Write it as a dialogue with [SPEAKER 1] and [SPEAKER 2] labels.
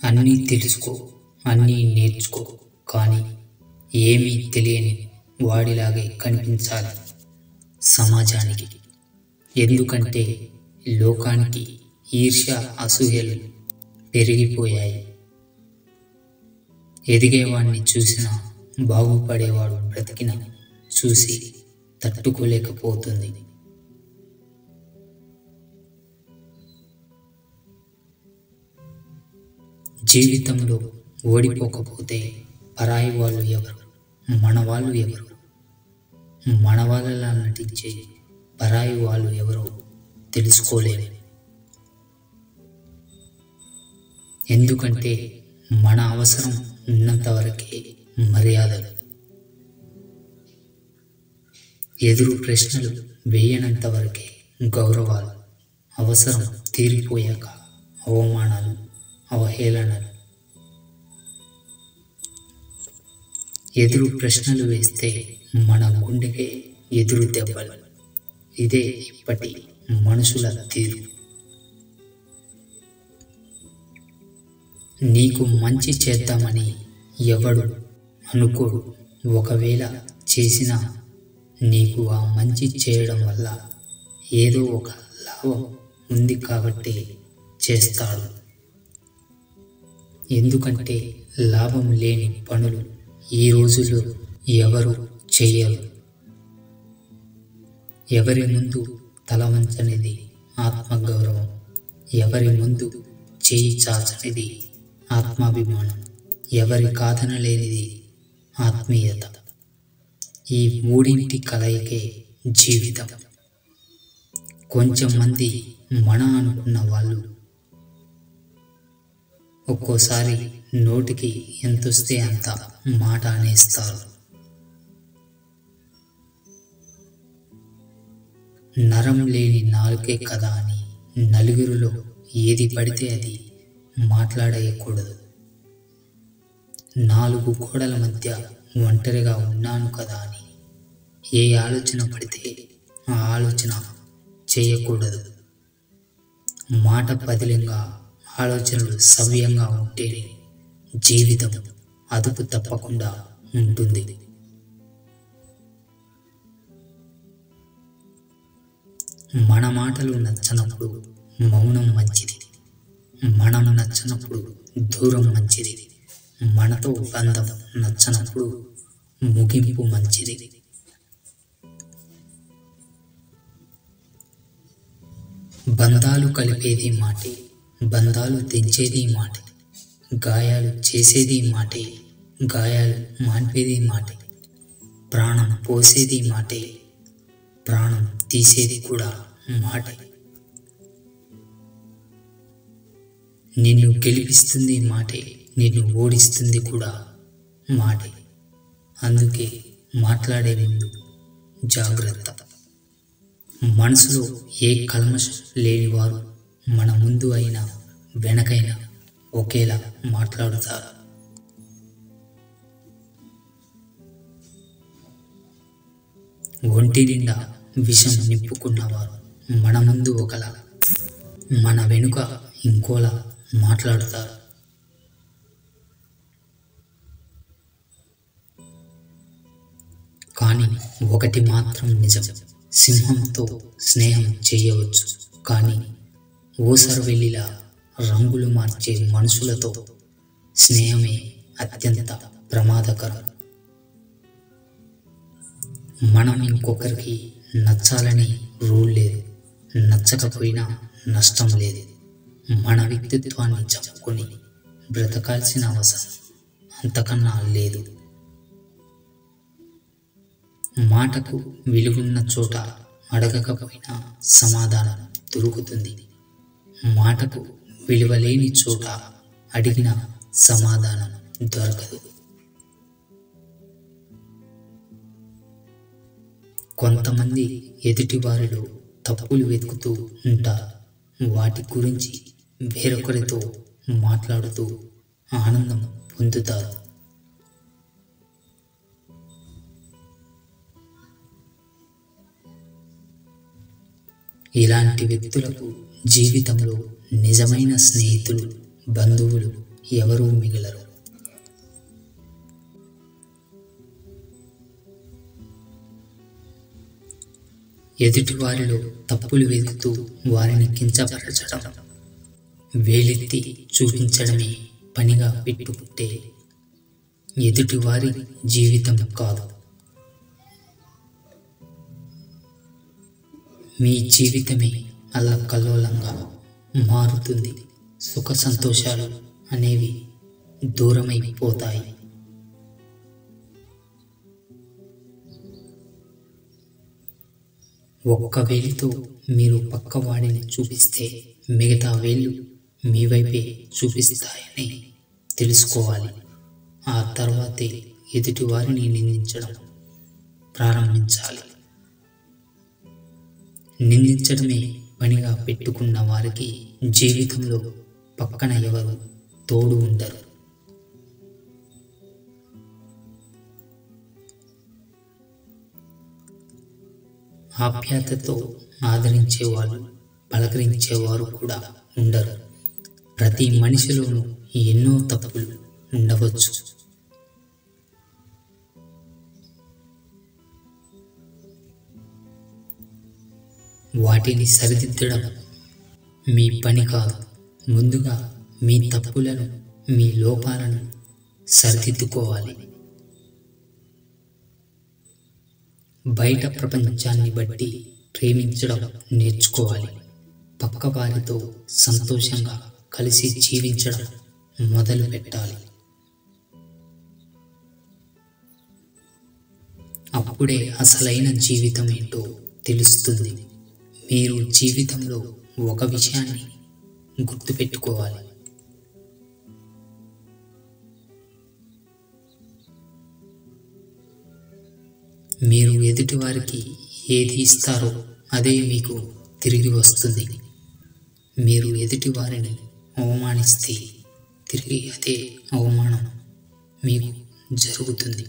[SPEAKER 1] అన్నీ తెలుసుకో, అన్నీ నేర్చుకో, కానీ ఏమీ తెలియని వాడిలాగే కనిపించాలి సమాజానికి. ఎందుకంటే లోకానికి ఈర్ష్య, అసూయలు పెరిగిపోయాయి. ఎదిగేవాడిని చూసినా, బాగుపడేవాడు బ్రతికిన చూసి తట్టుకోలేకపోతుంది. జీవితంలో ఓడిపోకపోతే పరాయి వాళ్ళు ఎవరు, మన వాళ్ళు ఎవరు? మన వాళ్ళలా నటించే పరాయి వాళ్ళు ఎవరో తెలుసుకోలేము. ఎందుకంటే మన అవసరం ఉన్నంత వరకే మర్యాదలు. ఎదురు ప్రశ్నలు వేయనంత వరకే గౌరవాలు. అవసరం తీరిపోయాక అవమానాలు, అవహేళనలు. ఎదురు ప్రశ్నలు వేస్తే మన గుండెకే ఎదురు దెబ్బలు. ఇదే ఇప్పటి మనుషుల తీరు. నీకు మంచి చేద్దామని ఎవడు అనుకోడు. ఒకవేళ చేసినా నీకు ఆ మంచి చేయడం వల్ల ఏదో ఒక లాభం ఉంది కాబట్టి చేస్తాడు. ఎందుకంటే లాభం లేని పనులు ఈ రోజుల్లో ఎవరు చెయ్యరు. ఎవరి ముందు తల వంచనిది ఆత్మగౌరవం. ఎవరి ముందు చేయి చాచనిది ఆత్మాభిమానం. ఎవరి కాదనలేనిది ఆత్మీయత. ఈ మూడింటి కలయికే జీవితం. కొంచెం మంది మన అనుకున్న వాళ్ళు ఒక్కోసారి నోటికి ఎంతొస్తే అంత మాట అనేస్తారు. నరం లేని నాలుకే కదా అని నలుగురిలో ఏది పడితే అది మాట్లాడేయకూడదు. నాలుగు గోడల మధ్య ఒంటరిగా ఉన్నాను కదా అని ఏ ఆలోచన పడితే ఆ ఆలోచన చేయకూడదు. మాట పదిలంగా, ఆలోచనలు సవ్యంగా ఉంటేనే జీవితం అదుపు తప్పకుండా ఉంటుంది. మన మాటలు నచ్చనప్పుడు మౌనం మంచిది. మనం నచ్చనప్పుడు దూరం మంచిది. మనతో బంధం నచ్చనప్పుడు ముగింపు మంచిది. బంధాలు కలిపేది మాటే, బంధాలు తెంచేది మాటే. గాయాలు చేసేది మాటే, గాయాలు మాన్పేది మాటే. ప్రాణం పోసేది మాటే, ప్రాణం తీసేది కూడా మాటే. నిన్ను గెలిపిస్తుంది మాటే, నిన్ను ఓడిస్తుంది కూడా మాటే. అందుకే మాట్లాడే ముందు జాగ్రత్త. మనసులో ఏ కల్మషం లేనివారు మన ముందు అయినా వెనకైనా ఒకేలా మాట్లాడుతారు. ఒంటి నిండా విషం నింపుకున్నవారు మన ముందు ఒకలా, మన వెనుక ఇంకోలా మాట్లాడుతారు. కానీ ఒకటి మాత్రం నిజం, సింహంతో స్నేహం చేయవచ్చు, కానీ ఓసరవెల్లిలా రంగులు మార్చే మనుషులతో స్నేహమే అత్యంత ప్రమాదకరం. మనం ఇంకొకరికి నచ్చాలని రూల్ లేదు, నచ్చకపోయినా నష్టం లేదు. మన వ్యక్తిత్వాన్ని చంపుకొని బ్రతకాల్సిన అవసరం అంతకన్నా లేదు. మాటకు విలువున్న చోట అడగకపోయినా సమాధానం దొరుకుతుంది. మాటకు విలువలేని చోట అడిగిన సమాధానం దొరకదు. కొంతమంది ఎదుటివారిలో తప్పులు వెతుకుతూ ఉంటారు. వాటి గురించి వేరొకరితో మాట్లాడుతూ ఆనందం పొందుతారు. ఇలాంటి వ్యక్తులకు జీవితంలో నిజమైన స్నేహితులు, బంధువులు ఎవరూ మిగలరు. ఎదుటివారిలో తప్పులు వెతుకుతూ వారిని కించపరచడం, వేలెత్తి చూపించడమే పనిగా పెట్టుకుంటే ఎదుటివారి జీవితం కాదు, మీ జీవితమే అల్లకల్లోలంగా మారుతుంది. సుఖ సంతోషాలు అనేవి దూరమైపోతాయి. ఒక్క వేలితో మీరు పక్కవాడిని చూపిస్తే మిగతా వేళ్ళు మీ వైపే చూపిస్తాయని తెలుసుకోవాలి. ఆ తర్వాతే ఎదుటి వారిని నిందించడం ప్రారంభించాలి. నిందించడమే పనిగా పెట్టుకున్న వారికి జీవితంలో పక్కన ఎవరు తోడు ఉండరు. ఆప్యాయతతో ఆదరించేవాళ్ళు, పలకరించేవారు కూడా ఉండరు. ప్రతి మనిషిలోనూ ఎన్నో తప్పులు ఉండవచ్చు. వాటిని సరిదిద్దడం మీ పని కాదు. ముందుగా మీ తప్పులను, మీ లోపాలను సరిదిద్దుకోవాలి. బయట ప్రపంచాన్ని బట్టి ప్రేమించడం నేర్చుకోవాలి. పక్క వారితో సంతోషంగా కలిసి జీవించడం మొదలు పెట్టాలి. అప్పుడే అసలైన జీవితం ఏంటో తెలుస్తుంది. మీరు జీవితంలో ఒక విషయాన్ని గుర్తుపెట్టుకోవాలి. మీరు ఎదుటివారికి ఏది ఇస్తారో అదే మీకు తిరిగి వస్తుంది. మీరు ఎదుటివారిని అవమానిస్తే తిరిగి అదే అవమానం మీకు జరుగుతుంది.